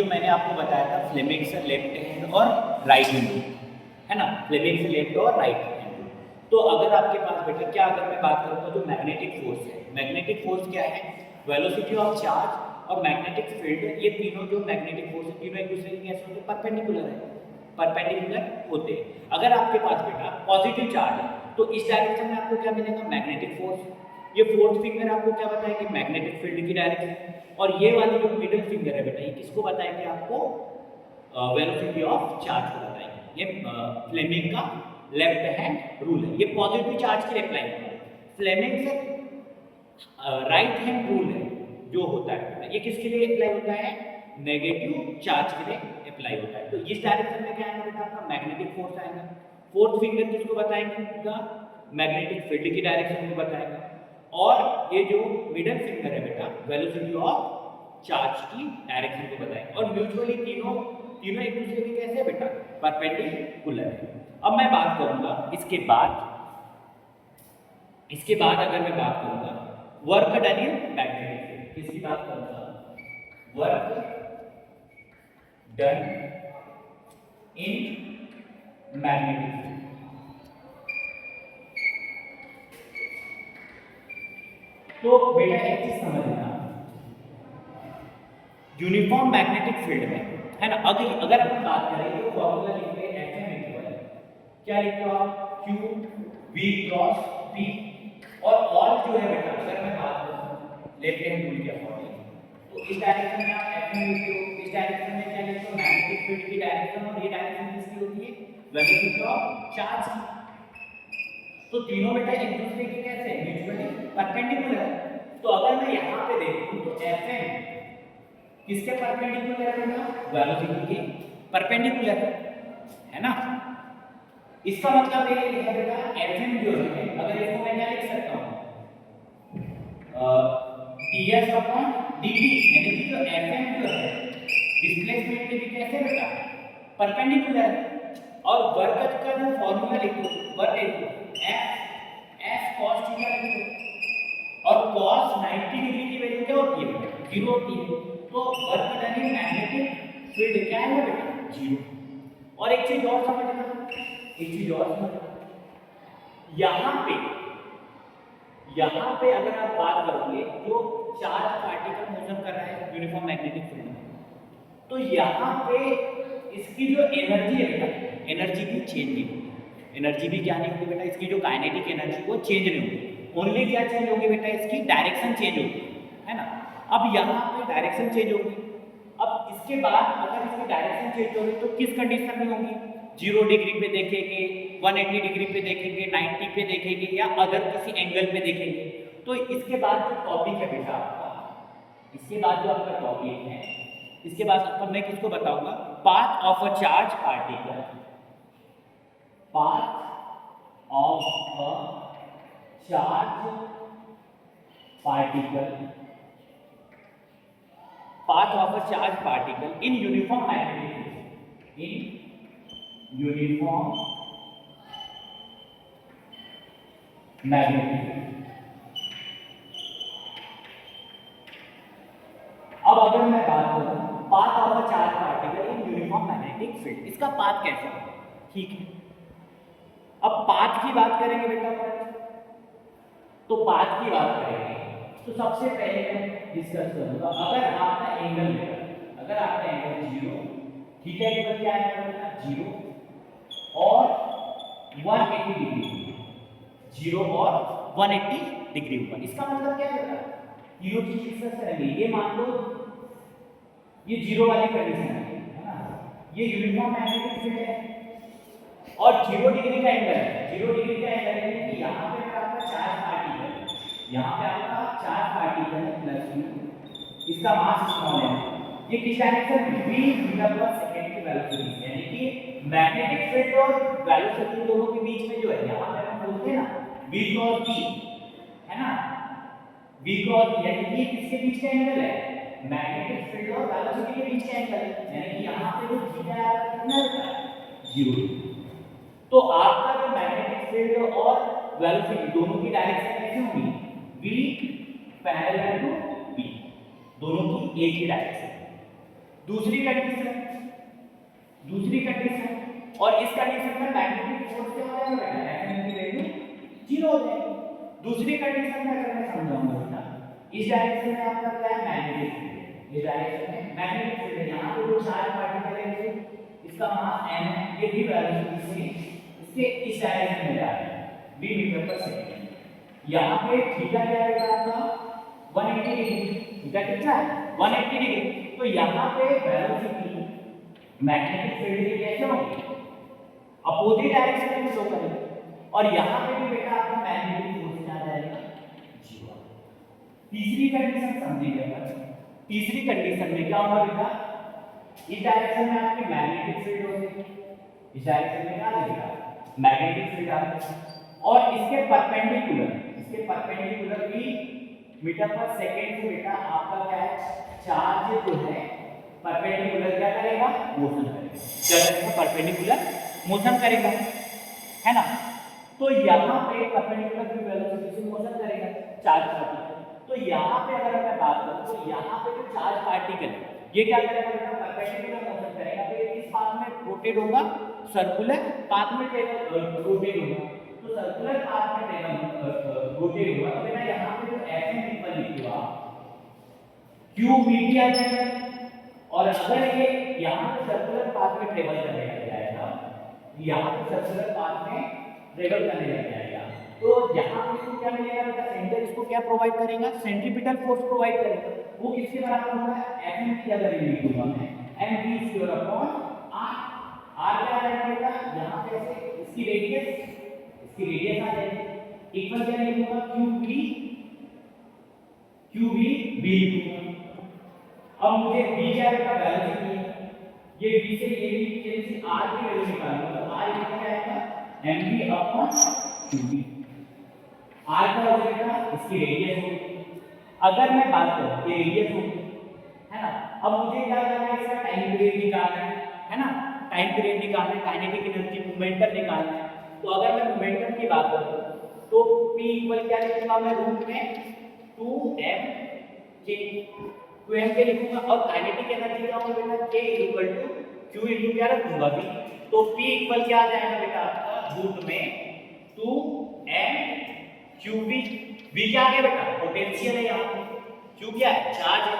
मैंने आपको बताया था फ्लेमिंग से लेफ्ट हैंड और राइट हैंड रूल, है ना, फ्लेमिंग से लेफ्ट और राइट हैंड रूल। तो अगर आपके पास बेटा क्या, अगर मैं बात करूँ तो जो मैग्नेटिक फोर्स है, मैग्नेटिक फोर्स क्या है, वेलोसिटी ऑफ चार्ज और मैग्नेटिक फील्ड, ये तीनों जो मैग्नेटिक फोर्स है तीनों एक दूसरे के कैसे होते हैं, परपेंडिकुलर है, परपेंडिकुलर होते हैं। अगर आपके पास बेटा पॉजिटिव चार्ज है तो इस डायरेक्शन में आपको क्या मिलेगा, मैग्नेटिक फोर्स। ये फोर्थ फिंगर आपको क्या बताएगी, मैग्नेटिक फील्ड की डायरेक्शन। और ये वाली जो मिडिल फिंगर है बेटा, ये किसको बताएंगे, आपको वेलोसिटी ऑफ चार्ज को बताएंगे। ये फ्लेमिंग का लेफ्ट हैंड रूल है, ये पॉजिटिव चार्ज के लिए अप्लाई होता है। फ्लेमिंग से राइट हैंड रूल है जो होता है, ये किसके लिए अप्लाई होता है, नेगेटिव चार्ज के लिए अप्लाई होता है। तो इस डायरेक्शन में क्या आएगा बेटा, आपका मैग्नेटिक फोर्स आएगा। फोर्थ फिंगर किसको बताएंगे, मैग्नेटिक फील्ड की डायरेक्शन को बताएगा। और ये जो मिडल फिंगर है बेटा, वेलोसिटी ऑफ चार्ज की डायरेक्शन को बताएगा। और म्यूचुअली तीनों एक दूसरे के कैसे है बेटा, परपेंडिकुलर है। अब मैं बात करूंगा इसके बाद अगर मैं बात करूंगा work done in magnetic field, किसकी बात करूंगा, work done in magnetic field. तो बेटा एक चीज समझ लेना, यूनिफॉर्म मैग्नेटिक फील्ड में, है ना, अगर हम बात करें तो फॉर्मूला लिखते हैं Fm इक्वल, क्या लिखते हो आप, Q V क्रॉस P। और ऑल जो है बेटा, अगर मैं बात करूं लेफ्ट हैंड रूल के अकॉर्डिंग, तो इस डायरेक्शन में आप Fm लिखते हो, इस डायरेक्शन में क्या लिखते हो, मैग्नेटिक फील्ड की डायरेक्शन। और ये डायरेक्शन किसकी होती है, वेलोसिटी ऑफ चार्ज की। तो तीनों बेटा एक दूसरे के कैसे, म्यूचुअली परपेंडिकुलर है। तो अगर मैं यहां पे देखूं तो Fm किसके परपेंडिकुलर है बेटा, वेलोसिटी के परपेंडिकुलर है ना। इसका मतलब ये है बेटा, Fm जो है, अगर इसको मैं क्या लिख सकता हूं, ds अपॉन dt, यानी कि जो Fm जो है डिस्प्लेसमेंट के भी कैसे बेटा, परपेंडिकुलर है। और वर्क का जो फॉर्मूला लिखो, वर्क लिखो f cos थीटा लिखो। और cos 90 डिग्री की वैल्यू क्या होती है बेटा, 0 होती है। तो work done in magnetic field क्या है बेटा, 0। और एक चीज और समझना, यहाँ पे अगर आप बात करोगे जो चार्ज पार्टिकल मोशन कर रहा है यूनिफॉर्म मैग्नेटिक फील्ड में, तो यहाँ पे इसकी जो एनर्जी है बेटा, एनर्जी भी चेंज नहीं होगी। एनर्जी भी क्या नहीं होगी बेटा, इसकी जो काइनेटिक एनर्जी वो चेंज नहीं होगी। ओनली क्या चेंज होगी बेटा, इसकी डायरेक्शन चेंज होगी, है ना। अब यहाँ पे डायरेक्शन चेंज होगी। अब इसके बाद अगर इसकी डायरेक्शन चेंज होगी तो किस कंडीशन में होगी, 0 डिग्री पे देखेंगे, 180 डिग्री पे देखेंगे, 90 पे देखेंगे, या अदर किसी एंगल पे देखेंगे। तो इसके बाद जो टॉपिक है बेटा आपका, इसके बाद जो आपका टॉपिक है, इसके बाद अब मैं किसको बताऊंगा, path of a charge particle, path of a charge particle, path of a charged particle in uniform magnetic field, in uniform magnetic field। अब अगर मैं बात करूं path of a charged particle in uniform magnetic field, इसका path कैसा है, ठीक है। अब पाथ की बात करेंगे बेटा, तो पाथ की बात करेंगे तो सबसे पहले मैं डिस्कस करूंगा, अगर आपका एंगल है, अगर आपका एंगल 0, थीटा इक्वल क्या है, 0 और 180 डिग्री, 0 और 180 डिग्री हुआ। इसका मतलब क्या है, तीनों चीज डिस्कस करेंगे। ये मान लो ये 0 वाली कंडीशन है ना, ये यूनिफॉर्म मैग्नेटिक फील्ड है और 0 डिग्री का एंगल है, 0 डिग्री का एंगल है कि यहाँ पे आपका चार्ज पार्टिकल, यहाँ पे आपका चार्ज पार्टिकल प्लस q, इसका मास स्मॉल है, ये किस डायरेक्शन में, v मीटर पर सेकंड की वेलोसिटी, यानी कि मैग्नेटिक फील्ड और वेलोसिटी दोनों के बीच में जो है, यहाँ पे हम बोलते हैं ना v क्रॉस v, है ना, v क्रॉस v, यानी कि किसके बीच का एंगल है, मैग्नेटिक फील्ड और वेलोसिटी के बीच का एंगल है, यानी कि यहाँ पे जो थीटा है कितना है, 0। तो आपका जो मैग्नेटिक फील्ड और वेलोसिटी दोनों की डायरेक्शन कैसे होगी, v पैरेलल टू p, दोनों की एक ही डायरेक्शन। दूसरी कंडीशन और इस कंडीशन में मैग्नेटिक फोर्स क्या हो जाएगा बेटा, Fm की वैल्यू 0 हो जाएगी। दूसरी कंडीशन में अगर मैं समझाऊंगा बेटा, इस डायरेक्शन में आपका क्या है, मैग्नेटिक फील्ड, इस डायरेक्शन में मैग्नेटिक फील्ड है। यहाँ पे जो चार्ज पार्टिकल है इसका मास m है, ये भी वेलोसिटी से इसके इस डायरेक्शन में जा रहा है v मीटर पर सेकंड। यहाँ पे थीटा क्या है बेटा आपका 180 डिग्री, थीटा कितना है 180 डिग्री। तो यहाँ पे वेलोसिटी मैग्नेटिक फील्ड की कैसे होगी, अपोजिट डायरेक्शन में फ्लो करेगी, और यहाँ पे भी बेटा आपका मैग्नेटिक फोर्स क्या आ जाएगा, 0। तीसरी कंडीशन समझिए अपन, तीसरी कंडीशन में क्या होगा बेटा, इस डायरेक्शन में आपकी मैग्नेटिक फील्ड होगी, इस डायरेक्शन में क्या आ जाएगा मैग्नेटिक फील्ड आ जाएगा, और इसके परपेंडिकुलर भी मीटर पर सेकंड से बेटा आपका क्या है, चार्ज जो है परपेंडिकुलर क्या करेगा, मोशन करेगा, क्या करेगा, परपेंडिकुलर मोशन करेगा, है ना। तो यहाँ पे परपेंडिकुलर की वेलोसिटी से मोशन करेगा चार्ज पार्टिकल। तो यहाँ पे अगर मैं बात करूँ तो यहाँ पे जो चार्ज पार्टिकल ये क्या करेगा बेटा, परपेंडिकुलर मोशन करेगा, तो ये किस पाथ में रोटेट होगा, सर्कुलर पाथ में रोटेट होगा। तो सर्कुलर पाथ में रोटेट होगा, तो बेटा यहाँ पे जो Fm इक्वल लिखूंगा qvt आ जाएगा। और अगर ये यहाँ पे सर्कुलर पाथ में ट्रेवल करने लग जाएगा, यहाँ पे सर्कुलर पाथ में ट्रेवल करने लग जाएगा, तो यहाँ पे इसको क्या मिलेगा बेटा, सेंटर इसको क्या प्रोवाइड करेगा, सेंट्रीपिटल फोर्स प्रोवाइड करेगा। वो किसके बराबर होगा, Fm की अगर लिखूंगा मैं mv² अपॉन r, r क्या आएगा बेटा, यहाँ पे ऐसे इसकी रेडियस आ जाएगी, इक्वल क्या लिखूंगा, qv लिखूंगा। अब मुझे v क्या बेटा, वेलोसिटी है, ये v से ये भी चेंज r की वैल्यू निकालूंगा, तो r इक्वल क्या आएगा, mv अपॉन qv। r का हो जाएगा इसकी रेडियस होगी, अगर मैं बात करूं ये रेडियस होगी, है ना। अब मुझे क्या करना है, इसका टाइम पीरियड निकालना है ना, टाइम पीरियड निकालना है, काइनेटिक एनर्जी मोमेंटम निकालना है। तो अगर मैं मोमेंटम की बात करूं तो p इक्वल क्या लिखूंगा मैं, रूट में 2m के लिखूंगा, और काइनेटिक एनर्जी क्या होगा बेटा, k equal to q into क्या रखूंगा v। तो p इक्वल क्या आ जाएगा बेटा आपका, रूट में 2m qv। v क्या आ गया बेटा, पोटेंशियल है यहाँ पे, q क्या है, चार्ज है,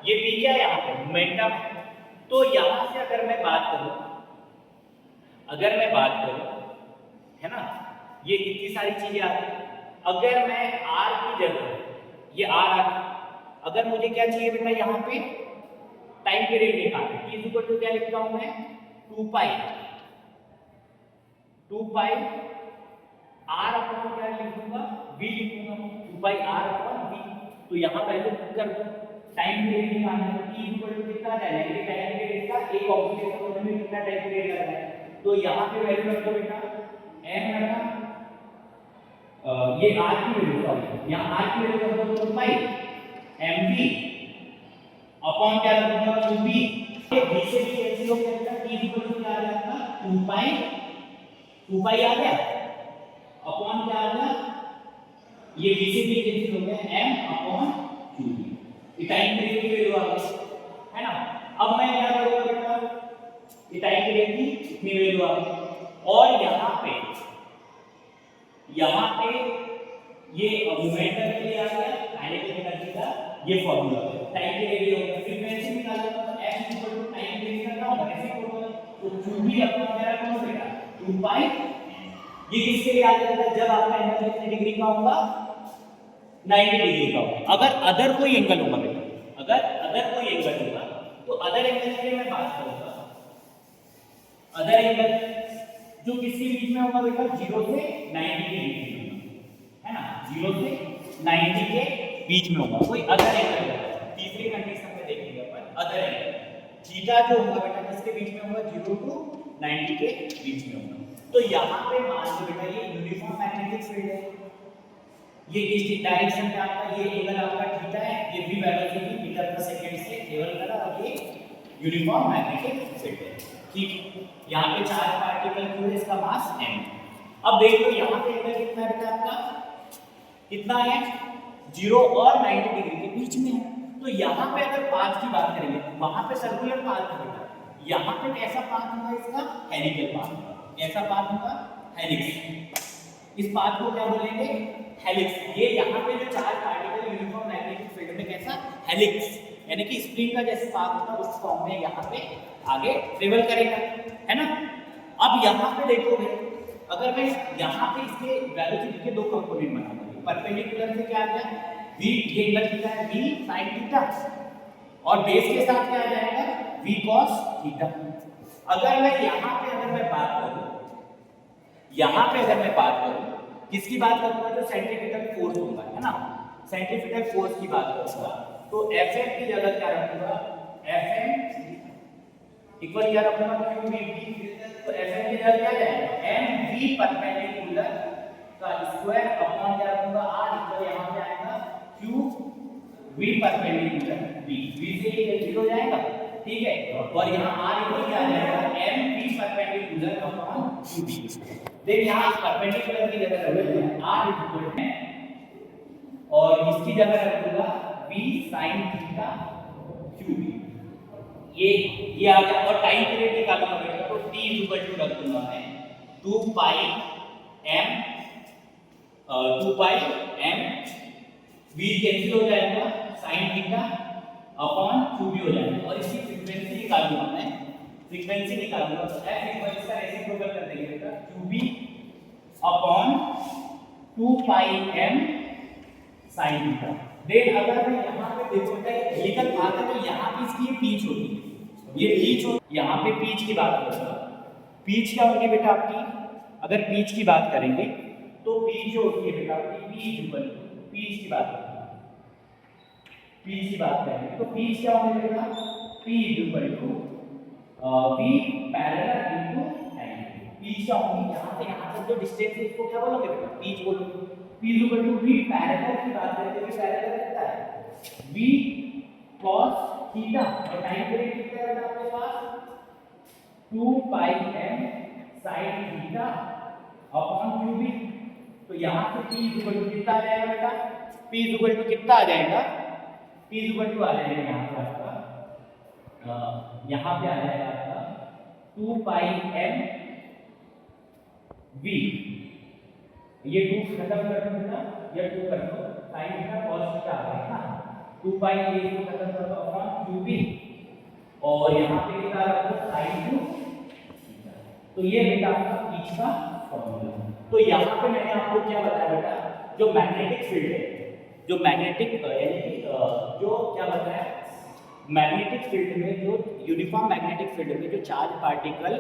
ये p क्या है यहाँ पे, मोमेंटम है। तो यहाँ से अगर मैं बात करूं है ना, ये इतनी सारी चीजें आ गई। अगर मैं r की जगह, ये r आ गई, अगर मुझे क्या चाहिए बेटा, यहाँ पे टाइम पीरियड निकालना है, इज इक्वल टू क्या लिखता हूं मैं, 2 पाई r अपॉन क्या लिखूंगा, v लिखूंगा, 2 पाई r अपॉन v। तो यहाँ वैल्यू पुट कर दो, टाइम पीरियड निकालना है, t इक्वल टू कितना आ जाएगा, ये टाइम पीरियड का एक ऑब्जेक्ट होने में कितना टाइम पीरियड लग रहा है, तो यहाँ पे वैल्यू रख दो बेटा m लगा, ये r की वैल्यू, सॉरी यहाँ r की वैल्यू रख दो 2 पाई mv अपॉन क्या रखूंगा, qv। ये v से भी कैंसिल हो जाएगा, t इक्वल टू क्या आ जाएगा, 2 पाई आ गया, अपॉन क्या आ गया, ये v से भी कैंसिल हो गया, m अपॉन qv, ये टाइम पीरियड की वैल्यू आ गई, है ना। अब मैं क्या करूंगा बेटा, ये टाइम पीरियड की इतनी वैल्यू आ गई, और यहाँ पे ये मोमेंटम के लिए आ गया, काइनेटिक एनर्जी का ये फार्मूला है, टाइम पीरियड ये होगा, फ्रीक्वेंसी निकालना तो m equal to time period का क्या होगा, रेसिप्रोकल, तो qv अपॉन क्या रखूंगा बेटा, 2 पाई। ये किसके लिए आ जाएगा, जब आपका एंगल कितने डिग्री का होगा, 90 डिग्री का होगा। अगर अदर कोई एंगल होगा बेटा, तो अदर एंगल के लिए मैं बात करूंगा, अदर एंगल जो किसके बीच में होगा बेटा, 0 से 90 के बीच में, है ना, 0 से 90 के बीच में होगा कोई अदर एंगल। तीसरी कंडीशन में देखेंगे अपन, अदर एंगल थीटा जो होगा बेटा किसके बीच में होगा, 0 to 90 के बीच में होगा। तो यहाँ पे मान लो बेटा ये यूनिफॉर्म मैग्नेटिक फील्ड है, ये इस डायरेक्शन में आपका ये एंगल आपका थीटा है, ये भी वेलोसिटी मीटर पर सेकंड से ट्रेवल कर रहा है, और ये यूनिफॉर्म मैग्नेटिक फील्ड है, ठीक। यहाँ पे चार्ज पार्टिकल क्यों है, इसका मास m। अब देख लो यहाँ पे एंगल कितना है बेटा आपका, कितना है, 0 और 90 डिग्री के बीच में है। तो तो यहाँ पे अगर पाथ की बात करेंगे, वहां पे सर्कुलर पाथ होगा, यहाँ पे कैसा पाथ होगा इसका? हेलिकल पाथ होगा। कैसा पाथ होगा? हेलिक्स। इस पाथ को क्या बोलेंगे? हेलिक्स। ये यहाँ पे जो चार पार्टिकल यूनिफॉर्म मैग्नेटिक फील्ड में कैसा? हेलिक्स, यानी कि स्प्रिंग का जैसे पाथ होता है उस फॉर्म में यहाँ पे आगे ट्रेवल करेगा, है ना। अब यहाँ पे देखोगे, अगर मैं यहाँ पे इसके वेलोसिटी के दो कंपोनेंट बनाऊंगा, परपेंडिकुलर से क्या आ गया? v, ये एंगल कितना है? v sin थीटा, और बेस के साथ क्या आ जाएगा? v cos theta. अगर मैं यहाँ पे अगर मैं बात करूँ, यहाँ पे अगर मैं बात करूँ, किसकी बात करूँगा? जो सेंट्रीफ्यूगल फोर्स होगा, है ना, सेंट्रीफ्यूगल फोर्स की बात करूँगा, तो Fm की जगह क्या रखूंगा? Fm इक्वल क्या रखूंगा? QVP। तो Fm की जगह क्या जाएगा? mv परपेंडिकुलर का स्क्वायर अपॉन क्या रखूंगा? r इक्वल यहाँ पे आएगा QV परपेंडिकुलर v। v से ये 0 जाएगा, ठीक है, और यहाँ r इक्वल क्या आ जाएगा? mv perpendicular upon QV। देख यहाँ परपेंडिकुलर की जगह रखूंगा r इक्वल है, और इसकी जगह रखूंगा v sin थीटा QV। ये आ गया, और टाइम पीरियड निकालूंगा बेटा, तो t इक्वल टू रख दूंगा मैं 2 पाई m v कैंसिल हो जाएगा, sin थीटा अपॉन QV हो जाएगा, और इसकी फ्रीक्वेंसी निकालूंगा मैं, फ्रीक्वेंसी निकालूंगा तो f इक्वल इसका रेसिप्रोकल कर देंगे बेटा, QV upon 2 pi m sin theta. Then अगर मैं यहाँ पे देखो हेलिकल पाथ है, तो यहाँ पे इसकी पिच होती है, ये पिच हो, यहाँ पे पिच की बात करूंगा। पिच क्या होगी बेटा आपकी? अगर पिच की बात करेंगे तो पिच जो होती है बेटा आपकी, पिच की बात करेंगे, पिच की बात करेंगे तो पिच क्या होगी बेटा? P equal to V parallel into angle. Pitch क्या होगी? यहाँ से यहाँ तक जो डिस्टेंस है इसको क्या बोलोगे बेटा? पिच बोलोगे। P equal to V parallel की बात करें तो पैरेलल कितना है? V cos थीटा, और टाइम पीरियड कितना है बेटा आपके पास? 2 pi m sin theta upon QV। तो यहाँ से P इक्वल टू कितना आ जाएगा बेटा? P इक्वल टू कितना आ जाएगा? P इक्वल टू आ जाएगा यहाँ पे आपका, यहाँ पे आ जाएगा आपका 2 पाई m v, ये 2 खत्म कर दो बेटा, ये 2 कर दो, sin थीटा cos थीटा आ गया ना, 2 पाई ये को खत्म कर दो अपॉन QV, और यहाँ पे कितना रखो? sin theta. तो ये बेटा आपका पिच का फॉर्मूला। तो यहाँ पे मैंने आपको क्या बताया बेटा? जो मैग्नेटिक फील्ड है, जो मैग्नेटिक यानी कि जो क्या बताया, मैग्नेटिक फील्ड में, जो यूनिफॉर्म मैग्नेटिक फील्ड में जो चार्ज पार्टिकल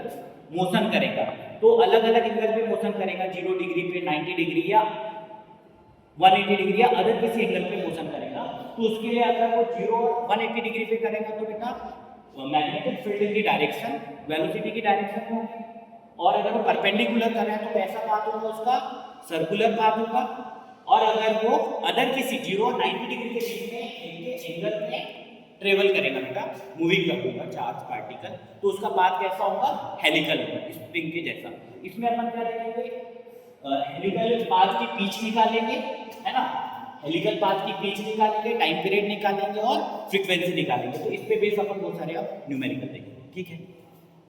मोशन करेगा, तो अलग अलग एंगल पे मोशन करेगा, 0 डिग्री पे, 90 डिग्री या 180 डिग्री या अदर किसी एंगल पे मोशन करेगा। तो उसके लिए अगर वो 0 और 180 डिग्री पे करेगा तो बेटा मैग्नेटिक फील्ड की डायरेक्शन वेलोसिटी की डायरेक्शन में होगी, और अगर वो परपेंडिकुलर कर रहा है तो कैसा पाथ होगा उसका? सर्कुलर पाथ होगा। और अगर वो अदर किसी 0 और 90 डिग्री के बीच में इनके एंगल में ट्रेवल करेगा बेटा, मूविंग करेगा चार्ज पार्टिकल, तो उसका पाथ कैसा होगा? हेलिकल होगा, स्प्रिंग के जैसा। इसमें अपन क्या देखेंगे? हेलिकल पाथ की पिच निकालेंगे, है ना, हेलिकल पाथ की पिच निकालेंगे, टाइम पीरियड निकालेंगे और फ्रीक्वेंसी निकालेंगे। तो इस पे बेस अपन बहुत सारे अब न्यूमेरिकल देखेंगे, ठीक है।